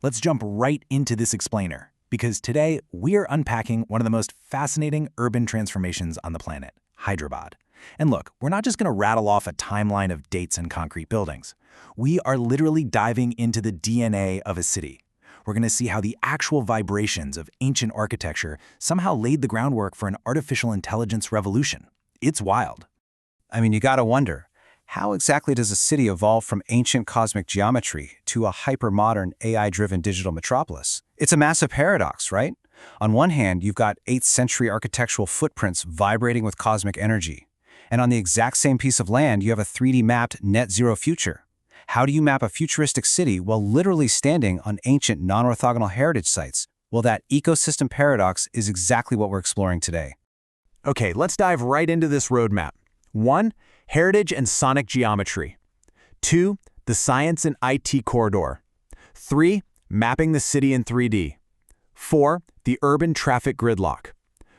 Let's jump right into this explainer, because today we are unpacking one of the most fascinating urban transformations on the planet, Hyderabad. And look, we're not just going to rattle off a timeline of dates and concrete buildings. We are literally diving into the DNA of a city. We're going to see how the actual vibrations of ancient architecture somehow laid the groundwork for an artificial intelligence revolution. It's wild. I mean, you gotta wonder, how exactly does a city evolve from ancient cosmic geometry to a hyper-modern AI-driven digital metropolis? It's a massive paradox, right? On one hand, you've got 8th century architectural footprints vibrating with cosmic energy. And on the exact same piece of land, you have a 3D mapped net zero future. How do you map a futuristic city while literally standing on ancient non-orthogonal heritage sites? Well, that ecosystem paradox is exactly what we're exploring today. Okay, let's dive right into this roadmap. 1. Heritage and sonic geometry. 2. The science and IT corridor. 3. Mapping the city in 3D. 4. The urban traffic gridlock.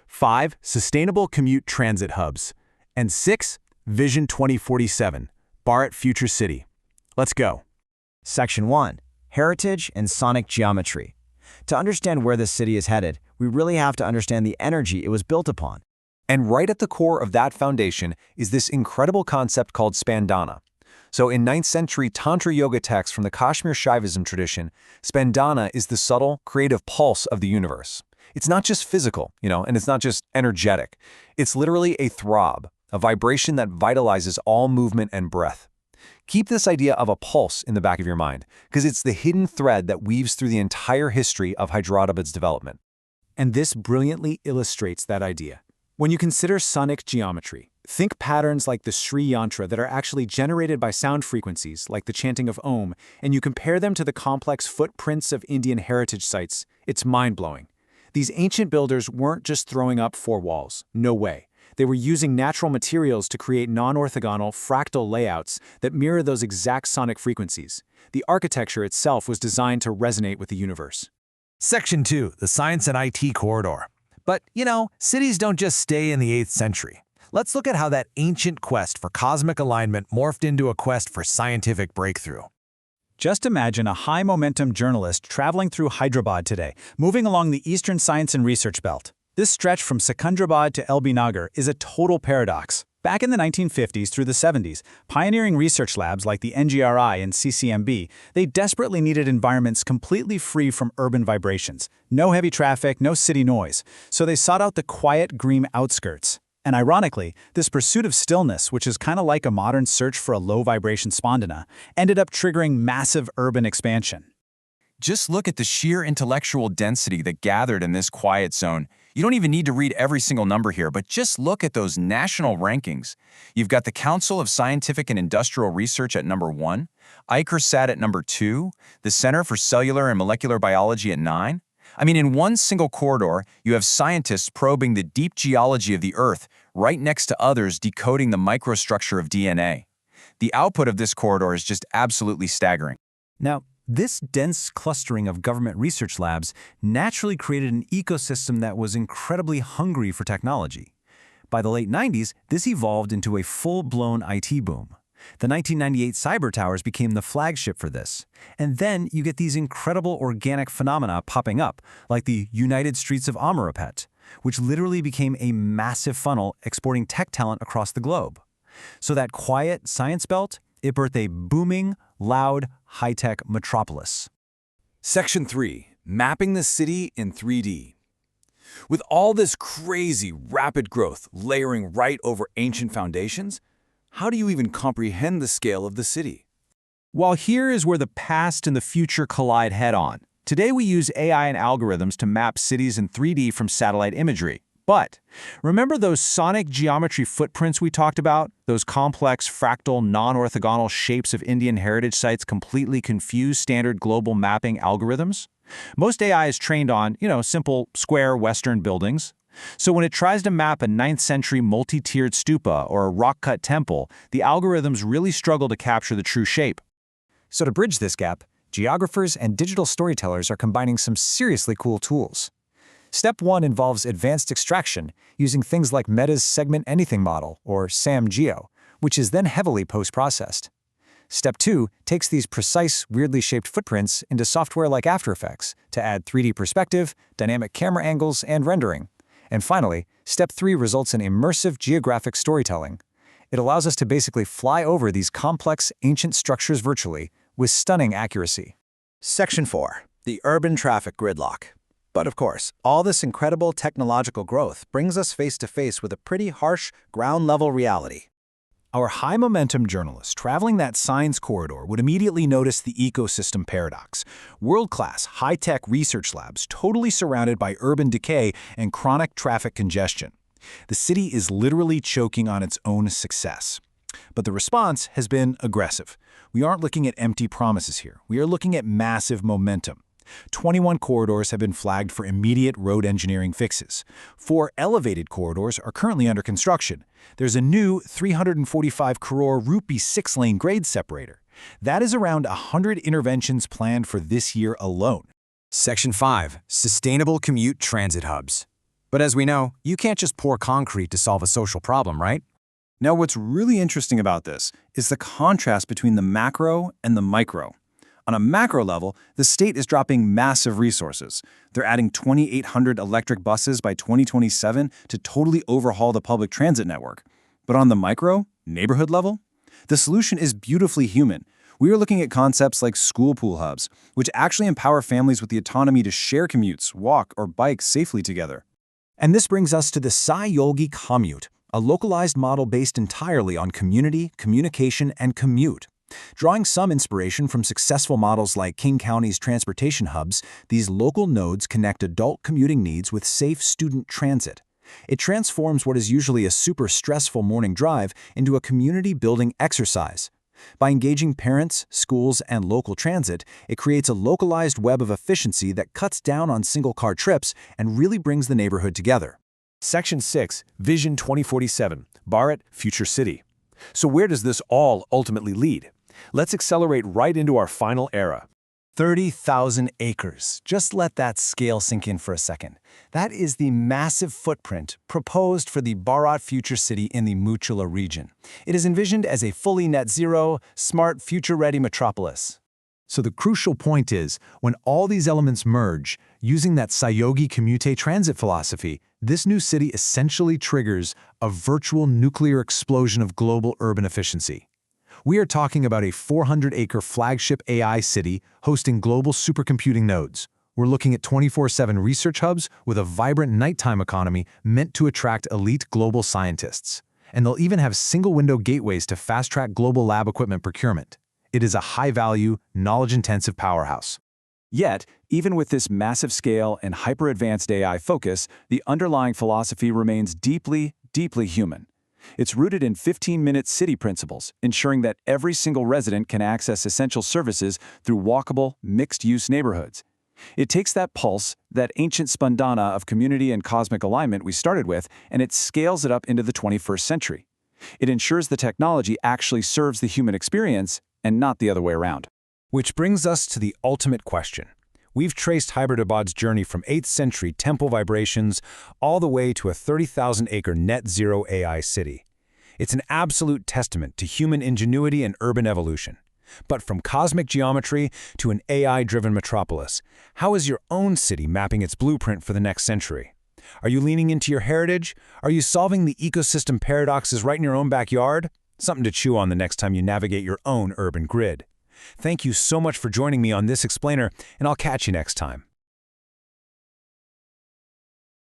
5. Sustainable commute transit hubs. And 6. Vision 2047. Bharat Future City. Let's go. Section 1. Heritage and sonic geometry. To understand where this city is headed, we really have to understand the energy it was built upon. And right at the core of that foundation is this incredible concept called spandana. So in 9th century Tantra yoga texts from the Kashmir Shaivism tradition, spandana is the subtle, creative pulse of the universe. It's not just physical, and it's not just energetic. It's literally a throb, a vibration that vitalizes all movement and breath. Keep this idea of a pulse in the back of your mind, because it's the hidden thread that weaves through the entire history of Hyderabad's development. And this brilliantly illustrates that idea. When you consider sonic geometry, think patterns like the Sri Yantra that are actually generated by sound frequencies, like the chanting of Om, and you compare them to the complex footprints of Indian heritage sites, it's mind-blowing. These ancient builders weren't just throwing up four walls. No way. They were using natural materials to create non-orthogonal, fractal layouts that mirror those exact sonic frequencies. The architecture itself was designed to resonate with the universe. Section 2. The science and IT corridor. But, cities don't just stay in the 8th century. Let's look at how that ancient quest for cosmic alignment morphed into a quest for scientific breakthrough. Just imagine a high-momentum journalist traveling through Hyderabad today, moving along the Eastern Science and Research Belt. This stretch from Secunderabad to LB Nagar is a total paradox. Back in the 1950s through the 70s, pioneering research labs like the NGRI and CCMB, they desperately needed environments completely free from urban vibrations. No heavy traffic, no city noise. So they sought out the quiet, green outskirts. And ironically, this pursuit of stillness, which is kind of like a modern search for a low-vibration spandana, ended up triggering massive urban expansion. Just look at the sheer intellectual density that gathered in this quiet zone. You don't even need to read every single number here, but just look at those national rankings. You've got the Council of Scientific and Industrial Research at number 1, ICRSAT at number 2, the Center for Cellular and Molecular Biology at 9. I mean, in one single corridor, you have scientists probing the deep geology of the Earth, right next to others decoding the microstructure of DNA. The output of this corridor is just absolutely staggering. Now, this dense clustering of government research labs naturally created an ecosystem that was incredibly hungry for technology. By the late 90s, this evolved into a full-blown IT boom. The 1998 cyber towers became the flagship for this. And then you get these incredible organic phenomena popping up, like the United Streets of Amrapet, which literally became a massive funnel exporting tech talent across the globe. So that quiet science belt, it birthed a booming, loud, high-tech metropolis. Section 3. Mapping the city in 3D. With all this crazy, rapid growth layering right over ancient foundations, how do you even comprehend the scale of the city? Well, here is where the past and the future collide head-on. Today we use AI and algorithms to map cities in 3D from satellite imagery. But remember those sonic geometry footprints we talked about? Those complex, fractal, non-orthogonal shapes of Indian heritage sites completely confuse standard global mapping algorithms? Most AI is trained on, simple, square Western buildings. So when it tries to map a 9th century multi-tiered stupa or a rock-cut temple, the algorithms really struggle to capture the true shape. So to bridge this gap, geographers and digital storytellers are combining some seriously cool tools. Step 1 involves advanced extraction, using things like Meta's Segment Anything model, or SAM-Geo, which is then heavily post-processed. Step 2 takes these precise, weirdly shaped footprints into software like After Effects to add 3D perspective, dynamic camera angles, and rendering. And finally, Step 3 results in immersive geographic storytelling. It allows us to basically fly over these complex, ancient structures virtually with stunning accuracy. Section 4. The urban traffic gridlock. But of course, all this incredible technological growth brings us face to face with a pretty harsh, ground-level reality. Our high-momentum journalist traveling that science corridor would immediately notice the ecosystem paradox. World-class, high-tech research labs totally surrounded by urban decay and chronic traffic congestion. The city is literally choking on its own success. But the response has been aggressive. We aren't looking at empty promises here. We are looking at massive momentum. 21 corridors have been flagged for immediate road engineering fixes. 4 elevated corridors are currently under construction. There's a new 345 crore rupee 6-lane grade separator. That is around 100 interventions planned for this year alone. Section 5. Sustainable commute transit hubs. But as we know, you can't just pour concrete to solve a social problem, right? Now, what's really interesting about this is the contrast between the macro and the micro. On a macro level, the state is dropping massive resources. They're adding 2,800 electric buses by 2027 to totally overhaul the public transit network. But on the micro, neighborhood level, the solution is beautifully human. We are looking at concepts like school pool hubs, which actually empower families with the autonomy to share commutes, walk, or bike safely together. And this brings us to the Sayogi Commute, a localized model based entirely on community, communication, and commute. Drawing some inspiration from successful models like King County's transportation hubs, these local nodes connect adult commuting needs with safe student transit. It transforms what is usually a super stressful morning drive into a community-building exercise. By engaging parents, schools, and local transit, it creates a localized web of efficiency that cuts down on single-car trips and really brings the neighborhood together. Section 6, Vision 2047, Bharat Future City. So where does this all ultimately lead? Let's accelerate right into our final era. 30,000 acres. Just let that scale sink in for a second. That is the massive footprint proposed for the Bharat Future City in the Muchula region. It is envisioned as a fully net-zero, smart, future-ready metropolis. So the crucial point is, when all these elements merge, using that Sayogi Commute transit philosophy, this new city essentially triggers a virtual nuclear explosion of global urban efficiency. We are talking about a 400-acre flagship AI city hosting global supercomputing nodes. We're looking at 24/7 research hubs with a vibrant nighttime economy meant to attract elite global scientists. And they'll even have single-window gateways to fast-track global lab equipment procurement. It is a high-value, knowledge-intensive powerhouse. Yet, even with this massive scale and hyper-advanced AI focus, the underlying philosophy remains deeply, deeply human. It's rooted in 15-minute city principles, ensuring that every single resident can access essential services through walkable, mixed-use neighborhoods. It takes that pulse, that ancient spandana of community and cosmic alignment we started with, and it scales it up into the 21st century. It ensures the technology actually serves the human experience and not the other way around. Which brings us to the ultimate question. We've traced Hyderabad's journey from 8th century temple vibrations all the way to a 30,000-acre net-zero AI city. It's an absolute testament to human ingenuity and urban evolution. But from cosmic geometry to an AI-driven metropolis, how is your own city mapping its blueprint for the next century? Are you leaning into your heritage? Are you solving the ecosystem paradoxes right in your own backyard? Something to chew on the next time you navigate your own urban grid. Thank you so much for joining me on this explainer, and I'll catch you next time.